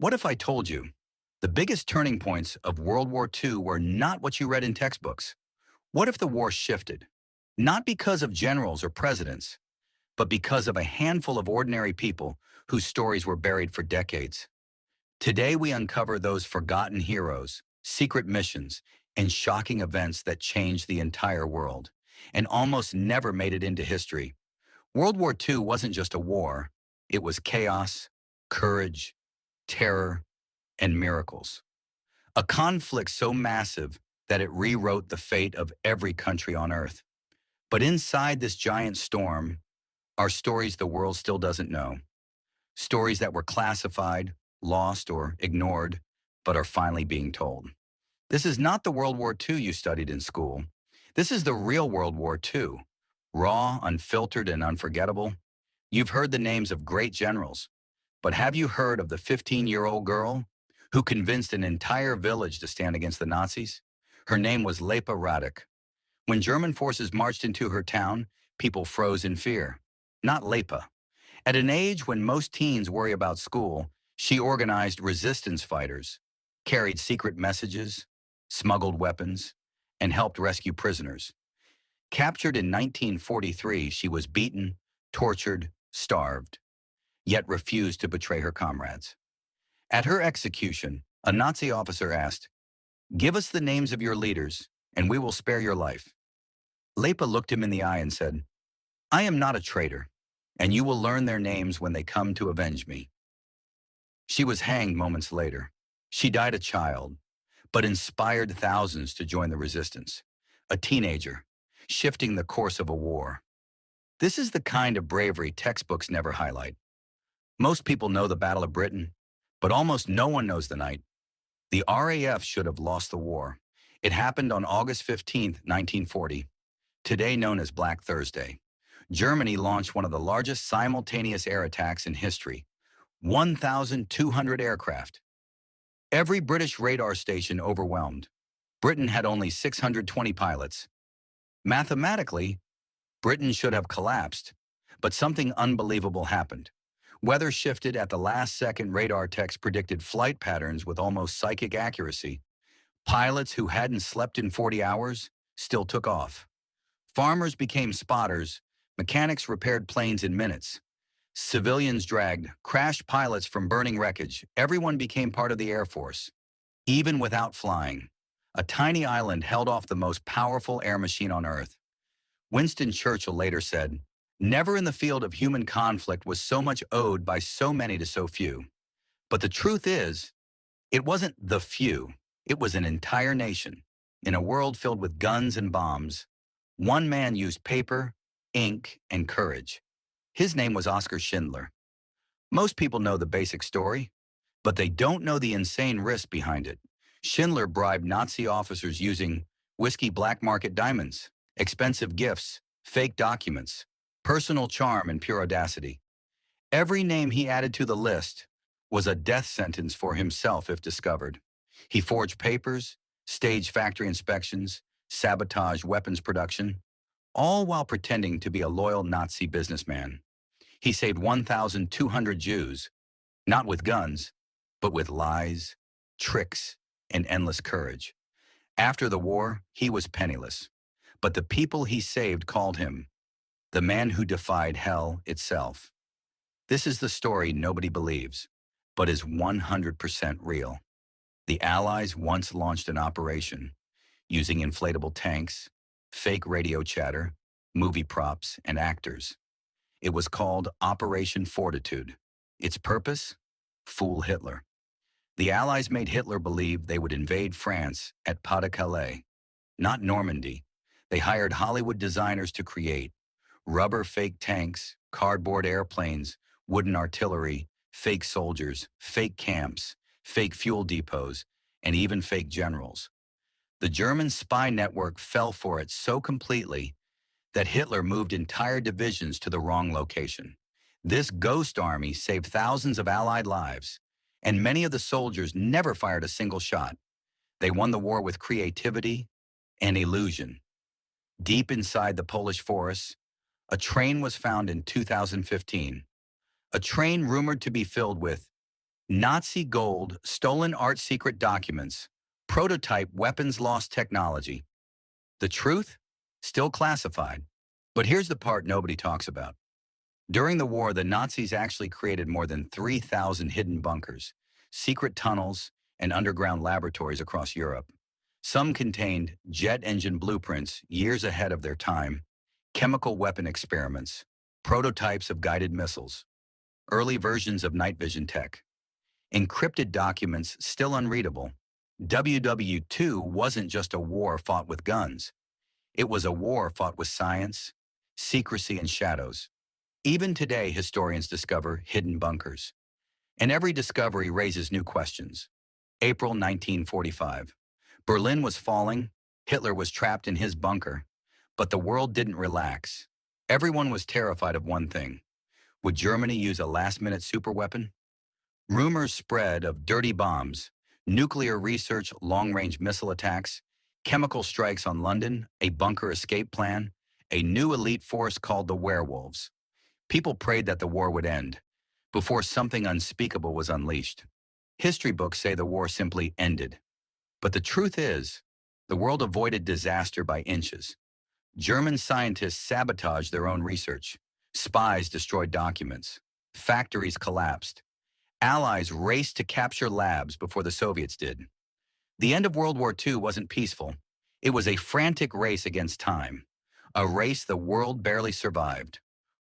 What if I told you the biggest turning points of World War II were not what you read in textbooks? What if the war shifted? Not because of generals or presidents, but because of a handful of ordinary people whose stories were buried for decades. Today we uncover those forgotten heroes, secret missions, and shocking events that changed the entire world and almost never made it into history. World War II wasn't just a war, it was chaos, courage, terror, and miracles. A conflict so massive that it rewrote the fate of every country on Earth. But inside this giant storm are stories the world still doesn't know. Stories that were classified, lost, or ignored, but are finally being told. This is not the World War II you studied in school. This is the real World War II. Raw, unfiltered, and unforgettable. You've heard the names of great generals, but have you heard of the 15-year-old girl who convinced an entire village to stand against the Nazis? Her name was Lepa Radek. When German forces marched into her town, people froze in fear. Not Lepa. At an age when most teens worry about school, she organized resistance fighters, carried secret messages, smuggled weapons, and helped rescue prisoners. Captured in 1943, she was beaten, tortured, starved, yet refused to betray her comrades. At her execution, a Nazi officer asked, "Give us the names of your leaders, and we will spare your life." Lepa looked him in the eye and said, "I am not a traitor, and you will learn their names when they come to avenge me." She was hanged moments later. She died a child, but inspired thousands to join the resistance. A teenager, shifting the course of a war. This is the kind of bravery textbooks never highlight. Most people know the Battle of Britain, but almost no one knows the night. The RAF should have lost the war. It happened on August 15th, 1940, today known as Black Thursday. Germany launched one of the largest simultaneous air attacks in history, 1,200 aircraft. Every British radar station overwhelmed. Britain had only 620 pilots. Mathematically, Britain should have collapsed, but something unbelievable happened. Weather shifted at the last second. Radar techs predicted flight patterns with almost psychic accuracy. Pilots who hadn't slept in 40 hours still took off. Farmers became spotters. Mechanics repaired planes in minutes. Civilians dragged crashed pilots from burning wreckage. Everyone became part of the Air Force, even without flying. A tiny island held off the most powerful air machine on Earth. Winston Churchill later said, "Never in the field of human conflict was so much owed by so many to so few." But the truth is, it wasn't the few. It was an entire nation. In a world filled with guns and bombs, one man used paper, ink, and courage. His name was Oskar Schindler. Most people know the basic story, but they don't know the insane risk behind it. Schindler bribed Nazi officers using whiskey black market diamonds, expensive gifts, fake documents, personal charm, and pure audacity. Every name he added to the list was a death sentence for himself if discovered. He forged papers, staged factory inspections, sabotaged weapons production, all while pretending to be a loyal Nazi businessman. He saved 1,200 Jews, not with guns, but with lies, tricks, and endless courage. After the war, he was penniless, but the people he saved called him the man who defied hell itself. This is the story nobody believes, but is 100% real. The Allies once launched an operation using inflatable tanks, fake radio chatter, movie props, and actors. It was called Operation Fortitude. Its purpose? Fool Hitler. The Allies made Hitler believe they would invade France at Pas de Calais, not Normandy. They hired Hollywood designers to create rubber fake tanks, cardboard airplanes, wooden artillery, fake soldiers, fake camps, fake fuel depots, and even fake generals. The German spy network fell for it so completely that Hitler moved entire divisions to the wrong location. This ghost army saved thousands of Allied lives, and many of the soldiers never fired a single shot. They won the war with creativity and illusion. Deep inside the Polish forests, a train was found in 2015. A train rumored to be filled with Nazi gold, stolen art secret documents, prototype weapons lost technology. The truth? Still classified. But here's the part nobody talks about. During the war, the Nazis actually created more than 3,000 hidden bunkers, secret tunnels, and underground laboratories across Europe. Some contained jet engine blueprints years ahead of their time, chemical weapon experiments, prototypes of guided missiles, early versions of night vision tech, encrypted documents still unreadable. WW2 wasn't just a war fought with guns. It was a war fought with science, secrecy, and shadows. Even today, historians discover hidden bunkers. And every discovery raises new questions. April 1945. Berlin was falling. Hitler was trapped in his bunker. But the world didn't relax. Everyone was terrified of one thing. Would Germany use a last-minute superweapon? Rumors spread of dirty bombs, nuclear research, long-range missile attacks, chemical strikes on London, a bunker escape plan, a new elite force called the Werewolves. People prayed that the war would end before something unspeakable was unleashed. History books say the war simply ended. But the truth is, the world avoided disaster by inches. German scientists sabotaged their own research. Spies destroyed documents. Factories collapsed. Allies raced to capture labs before the Soviets did. The end of World War II wasn't peaceful. It was a frantic race against time, a race the world barely survived.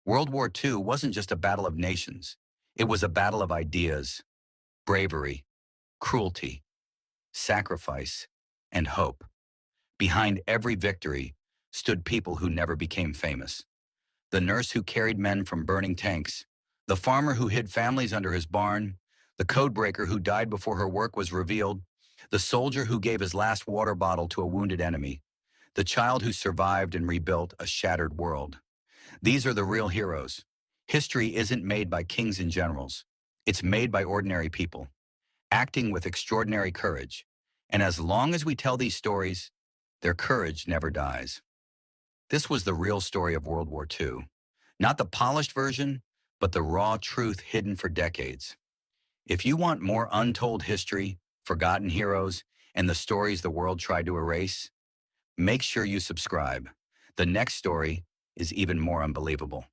World War II wasn't just a battle of nations. It was a battle of ideas, bravery, cruelty, sacrifice, and hope. Behind every victory stood people who never became famous. The nurse who carried men from burning tanks, the farmer who hid families under his barn, the codebreaker who died before her work was revealed, the soldier who gave his last water bottle to a wounded enemy, the child who survived and rebuilt a shattered world. These are the real heroes. History isn't made by kings and generals. It's made by ordinary people, acting with extraordinary courage. And as long as we tell these stories, their courage never dies. This was the real story of World War II. Not the polished version, but the raw truth hidden for decades. If you want more untold history, forgotten heroes, and the stories the world tried to erase, make sure you subscribe. The next story is even more unbelievable.